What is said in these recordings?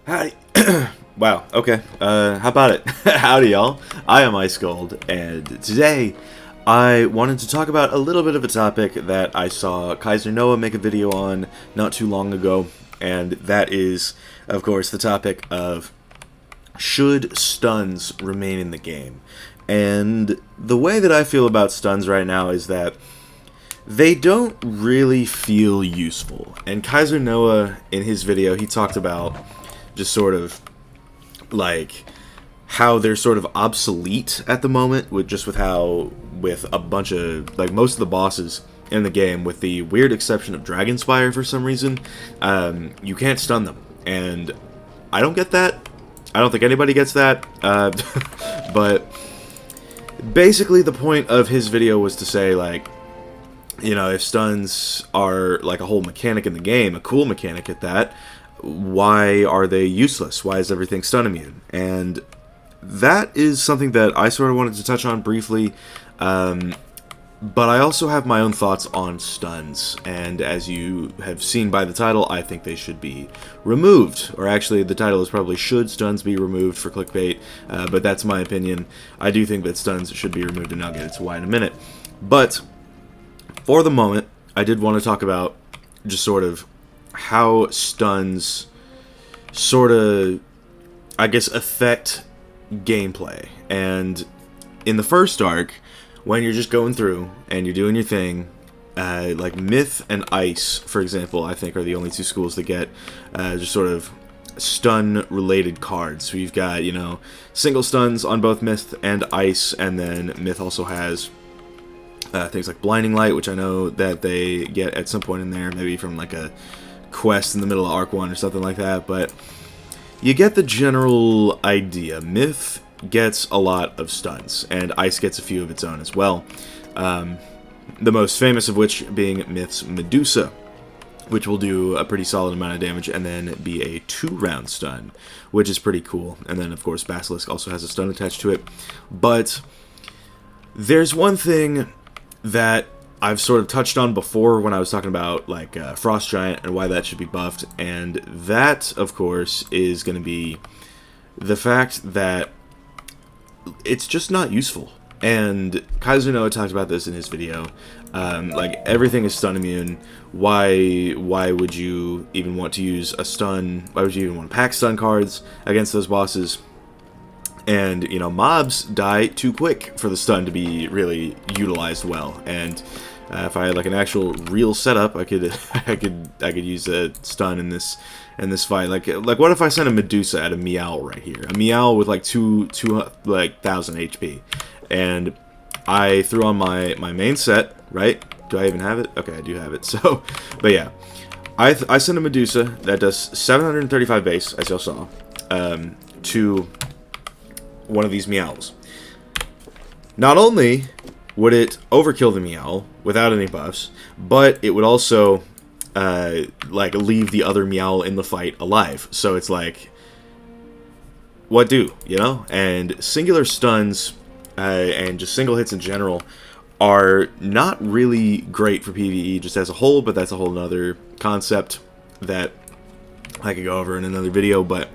Howdy. Wow, okay. How about it? Howdy, y'all. I am Ice Gold, and today I wanted to talk about a little bit of a topic that I saw Kaiser Noah make a video on not too long ago, and that is, of course, the topic of should stuns remain in the game? And the way that I feel about stuns right now is that they don't really feel useful. And Kaiser Noah, in his video, he talked about just sort of like how they're sort of obsolete at the moment with how a bunch of most of the bosses in the game, with the weird exception of Dragonspire for some reason, you can't stun them, and I don't get that. I don't think anybody gets that. But basically the point of his video was to say, like, you know, if stuns are like a whole mechanic in the game, a cool mechanic at that, why are they useless? Why is everything stun immune? And that is something that I sort of wanted to touch on briefly, but I also have my own thoughts on stuns, and as you have seen by the title, I think they should be removed. Or actually, the title is probably "Should Stuns Be Removed" for clickbait, but that's my opinion. I do think that stuns should be removed, and I'll get into why in a minute. But for the moment, I did want to talk about just sort of how stuns sort of, I guess, affect gameplay. And in the first arc, when you're just going through and you're doing your thing, like Myth and Ice, for example, I think are the only two schools that get just sort of stun-related cards. So you've got, you know, single stuns on both Myth and Ice, and then Myth also has things like Blinding Light, which I know that they get at some point in there, maybe from like a quest in the middle of Arc 1 or something like that, but you get the general idea. Myth gets a lot of stuns, and Ice gets a few of its own as well. The most famous of which being Myth's Medusa, which will do a pretty solid amount of damage and then be a 2-round stun, which is pretty cool. And then, of course, Basilisk also has a stun attached to it. But there's one thing that I've sort of touched on before when I was talking about like Frost Giant and why that should be buffed, and that, of course, is going to be the fact that it's just not useful. And Kaiser Noah talked about this in his video. Like, everything is stun immune. Why would you even want to use a stun? Why would you even want to pack stun cards against those bosses? And, you know, mobs die too quick for the stun to be really utilized well. And if I had like an actual real setup, I could I could use a stun in this fight. Like what if I sent a Medusa at a Meow right here? A Meow with like 2,000 HP, and I threw on my main set, right? Do I even have it? Okay, I do have it. So, but yeah, I sent a Medusa that does 735 base, as y'all saw, to one of these Meows. Not only would it overkill the Meow without any buffs, but it would also like leave the other Meow in the fight alive. So it's like, what do, you know? And singular stuns and just single hits in general are not really great for PvE just as a whole, but that's a whole nother concept that I could go over in another video. But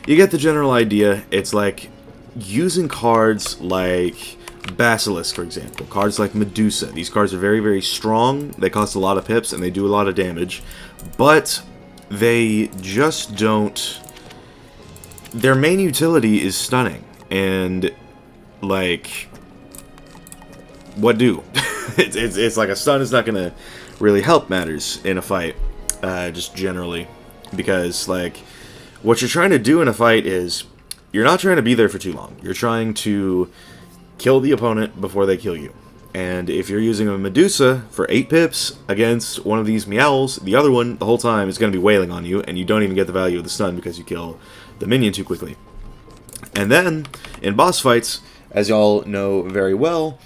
you get the general idea. It's like using cards like Basilisk, for example, cards like Medusa. These cards are very, very strong. They cost a lot of pips and they do a lot of damage, but they just don't. Their main utility is stunning, and like, what do? it's like a stun is not gonna really help matters in a fight, just generally, because like what you're trying to do in a fight is you're not trying to be there for too long. You're trying to kill the opponent before they kill you. And if you're using a Medusa for 8 pips against one of these Meows, the other one the whole time is going to be wailing on you, and you don't even get the value of the stun because you kill the minion too quickly. And then, in boss fights, as y'all know very well,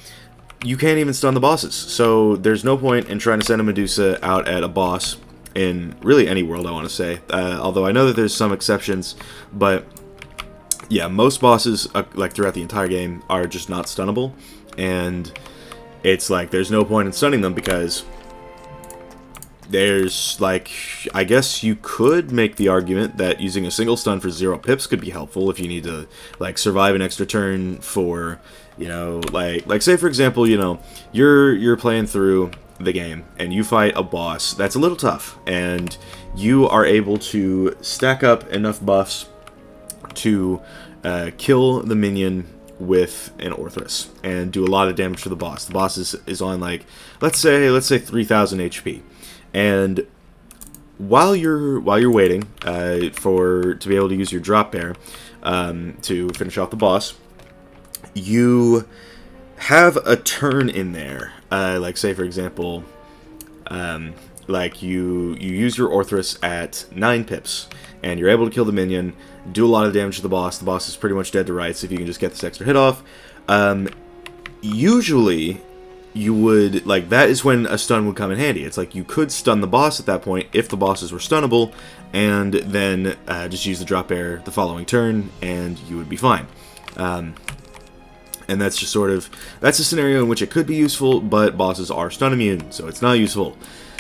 you can't even stun the bosses. So there's no point in trying to send a Medusa out at a boss in really any world, I want to say. Although I know that there's some exceptions, but yeah, most bosses, like throughout the entire game, are just not stunnable, and it's like there's no point in stunning them because there's, like, I guess you could make the argument that using a single stun for 0 pips could be helpful if you need to, like, survive an extra turn for, you know, like say for example, you know, you're playing through the game and you fight a boss that's a little tough, and you are able to stack up enough buffs to kill the minion with an Orthrus and do a lot of damage to the boss. The boss is on, like, let's say 3,000 HP. And while you're waiting to be able to use your drop bear to finish off the boss, you have a turn in there. Like, say for example, like you use your Orthrus at 9 pips, and you're able to kill the minion, do a lot of damage to the boss. The boss is pretty much dead to rights if you can just get this extra hit off. Usually, you would, like, that is when a stun would come in handy. It's like you could stun the boss at that point if the bosses were stunnable, and then just use the drop bear the following turn, and you would be fine. And that's just sort of, that's a scenario in which it could be useful, but bosses are stun immune, so it's not useful.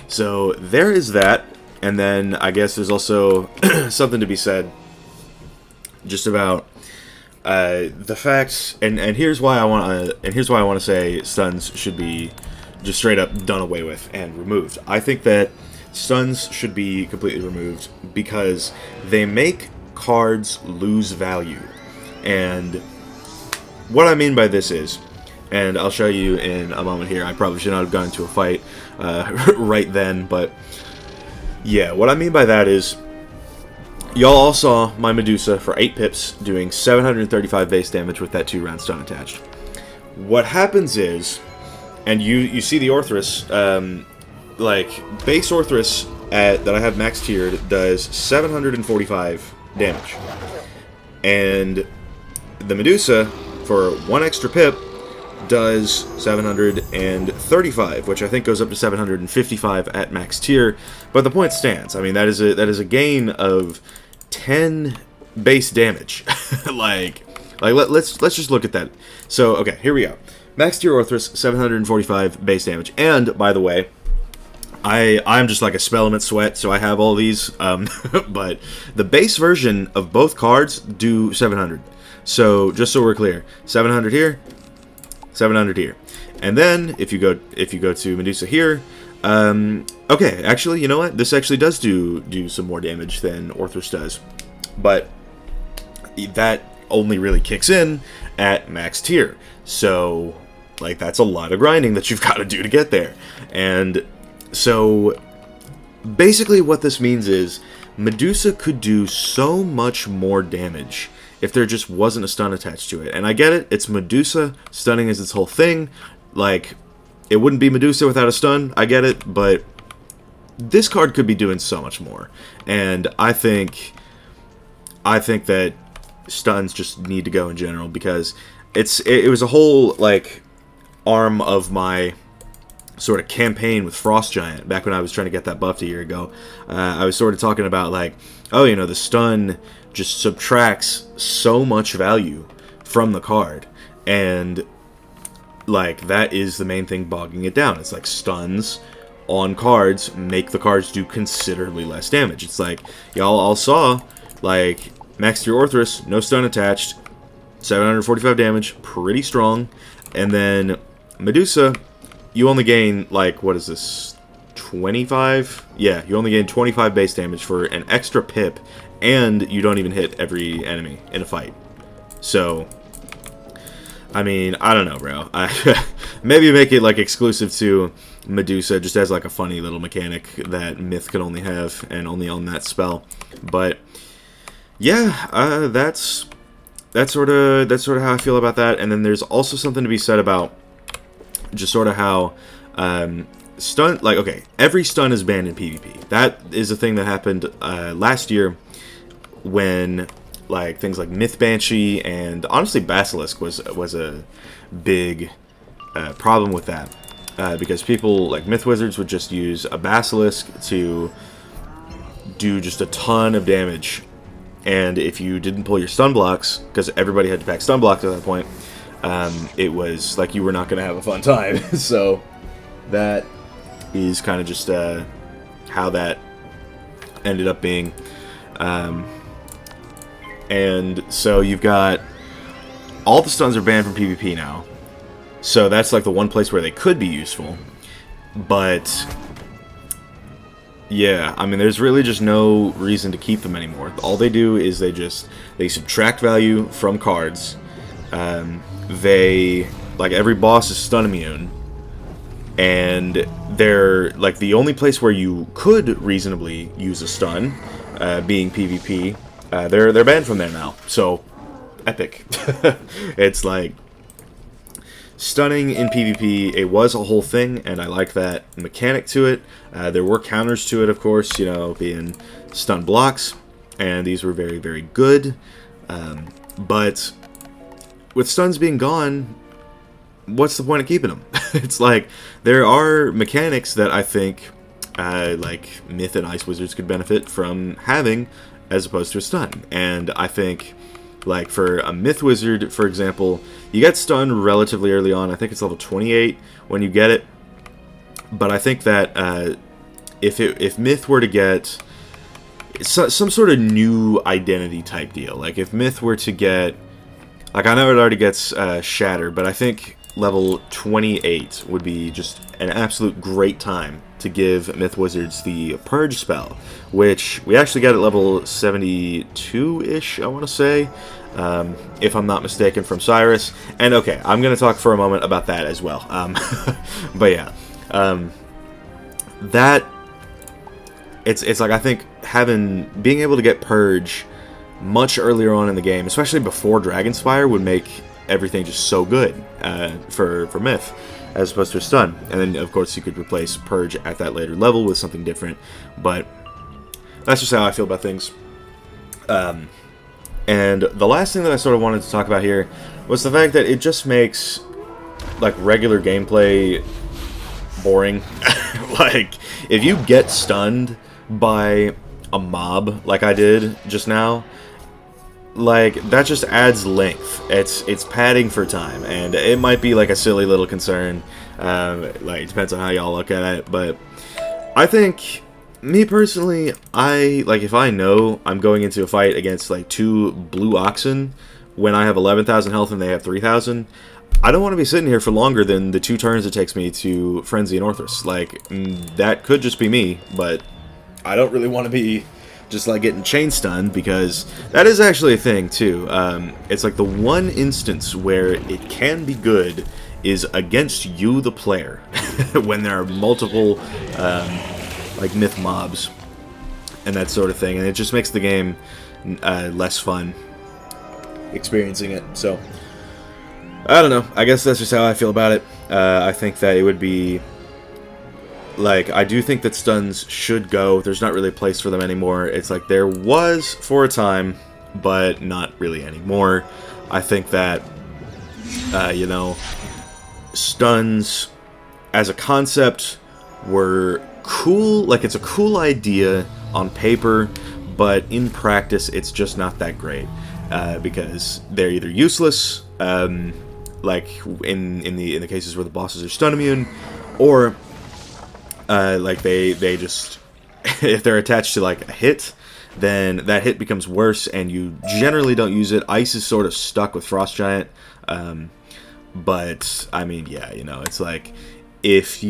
So there is that, and then I guess there's also something to be said just about the fact, and here's why I want to say stuns should be just straight up done away with and removed. I think that stuns should be completely removed because they make cards lose value. And what I mean by this is, and I'll show you in a moment here, I probably should not have gone into a fight right then, but yeah, what I mean by that is, y'all all saw my Medusa for 8 pips doing 735 base damage with that 2-round stun attached. What happens is, and you see the Orthrus, like, base Orthrus that I have max tiered does 745 damage. And the Medusa, for 1 extra pip, does 735, which I think goes up to 755 at max tier. But the point stands. I mean, that is a gain of 10 base damage. let's just look at that. So okay, here we go. Max tier Orthrus, 745 base damage. And by the way, I'm just like a spell limit sweat, so I have all these. But the base version of both cards do 700. So just so we're clear, 700 here, 700 here, and then if you go to Medusa here, okay, actually, you know what? This actually does do some more damage than Orthrus does, but that only really kicks in at max tier. So, like, that's a lot of grinding that you've got to do to get there. And so, basically, what this means is Medusa could do so much more damage if there just wasn't a stun attached to it. And I get it, it's Medusa, stunning is its whole thing. Like, it wouldn't be Medusa without a stun, I get it, but this card could be doing so much more. And I think that stuns just need to go in general, because it was a whole, like, arm of my sort of campaign with Frost Giant back when I was trying to get that buffed a year ago. I was sort of talking about, like, oh, you know, the stun just subtracts so much value from the card, and like, that is the main thing bogging it down. It's like stuns on cards make the cards do considerably less damage. It's like, y'all all saw, like, max tier Orthrus, no stun attached, 745 damage, pretty strong. And then Medusa, you only gain, like, what is this, 25? Yeah, you only gain 25 base damage for an extra pip, and you don't even hit every enemy in a fight. So, I mean, I don't know, bro. Maybe make it, like, exclusive to Medusa, just as, like, a funny little mechanic that Myth can only have, and only on that spell. But yeah, that's sort of how I feel about that. And then there's also something to be said about just sort of how stun, like, okay, every stun is banned in PvP. That is a thing that happened last year when, like, things like Myth Banshee and honestly Basilisk was a big problem with that, because people like Myth Wizards would just use a Basilisk to do just a ton of damage, and if you didn't pull your stun blocks, because everybody had to pack stun blocks at that point, it was like you were not going to have a fun time. So that is kind of just how that ended up being. And so you've got all the stuns are banned from PvP now. So that's like the one place where they could be useful. But yeah, I mean, there's really just no reason to keep them anymore. All they do is they subtract value from cards. Like every boss is stun immune. And they're like the only place where you could reasonably use a stun, being PvP. They're banned from there now, so epic. It's like stunning in PvP. It was a whole thing, and I like that mechanic to it. There were counters to it, of course, you know, being stun blocks, and these were very, very good. But with stuns being gone, what's the point of keeping them? It's like there are mechanics that I think like Myth and Ice Wizards could benefit from having, as opposed to a stun. And I think, like, for a Myth Wizard, for example, you get stunned relatively early on. I think it's level 28 when you get it. But I think that if Myth were to get some sort of new identity type deal, like if Myth were to get, like, I know it already gets Shatter, but I think level 28 would be just an absolute great time to give Myth Wizards the Purge spell, which we actually got at level 72-ish, I want to say, if I'm not mistaken, from Cyrus. And okay, I'm going to talk for a moment about that as well. But yeah, that it's like, I think being able to get Purge much earlier on in the game, especially before Dragonspire, would make everything just so good for Myth, as opposed to a stun. And then, of course, you could replace Purge at that later level with something different. But that's just how I feel about things. And the last thing that I sort of wanted to talk about here was the fact that it just makes, like, regular gameplay boring. Like, if you get stunned by a mob like I did just now, like, that just adds length. It's padding for time, and it might be like a silly little concern. Like, it depends on how y'all look at it, but I think, me personally, if I know I'm going into a fight against like 2 blue oxen when I have 11,000 health and they have 3,000, I don't want to be sitting here for longer than the 2 turns it takes me to Frenzy and Orthrus. Like, that could just be me, but I don't really want to be just like getting chain stunned, because that is actually a thing too. It's like the one instance where it can be good is against you, the player, when there are multiple like Myth mobs and that sort of thing, and it just makes the game less fun experiencing it. So I don't know, I guess that's just how I feel about it. I think that it would be, like, I do think that stuns should go. There's not really a place for them anymore. It's like there was for a time, but not really anymore. I think that, you know, stuns as a concept were cool. Like, it's a cool idea on paper, but in practice, it's just not that great, because they're either useless, like in the cases where the bosses are stun immune, or like they just if they're attached to like a hit, then that hit becomes worse and you generally don't use it. Ice is sort of stuck with Frost Giant, but I mean, yeah, you know, it's like if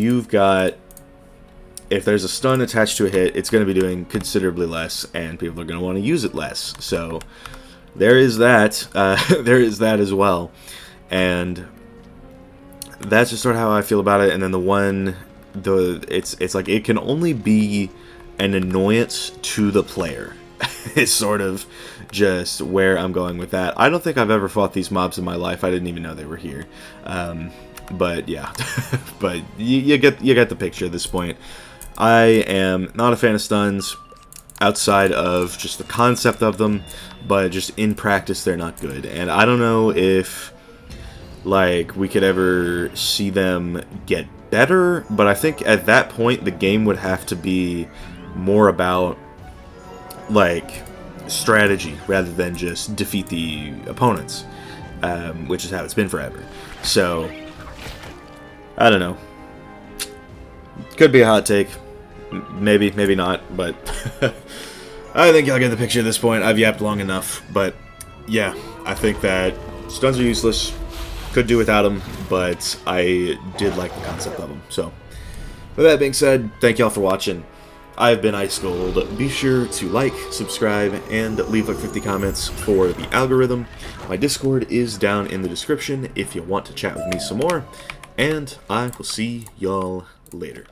there's a stun attached to a hit, it's going to be doing considerably less, and people are going to want to use it less. So there is that. There is that as well, and that's just sort of how I feel about it. And then it's like it can only be an annoyance to the player. It's sort of just where I'm going with that. I don't think I've ever fought these mobs in my life. I didn't even know they were here. But yeah, but you get the picture at this point. I am not a fan of stuns outside of just the concept of them, but just in practice they're not good. And I don't know if like we could ever see them get better, but I think at that point the game would have to be more about like strategy rather than just defeat the opponents, which is how it's been forever. So I don't know, could be a hot take, Maybe, maybe not, but I think y'all get the picture at this point. I've yapped long enough, but yeah, I think that stuns are useless. Could do without them, but I did like the concept of them. So, with that being said, thank y'all for watching. I've been Ice Gold. Be sure to like, subscribe, and leave like 50 comments for the algorithm. My Discord is down in the description if you want to chat with me some more, and I will see y'all later.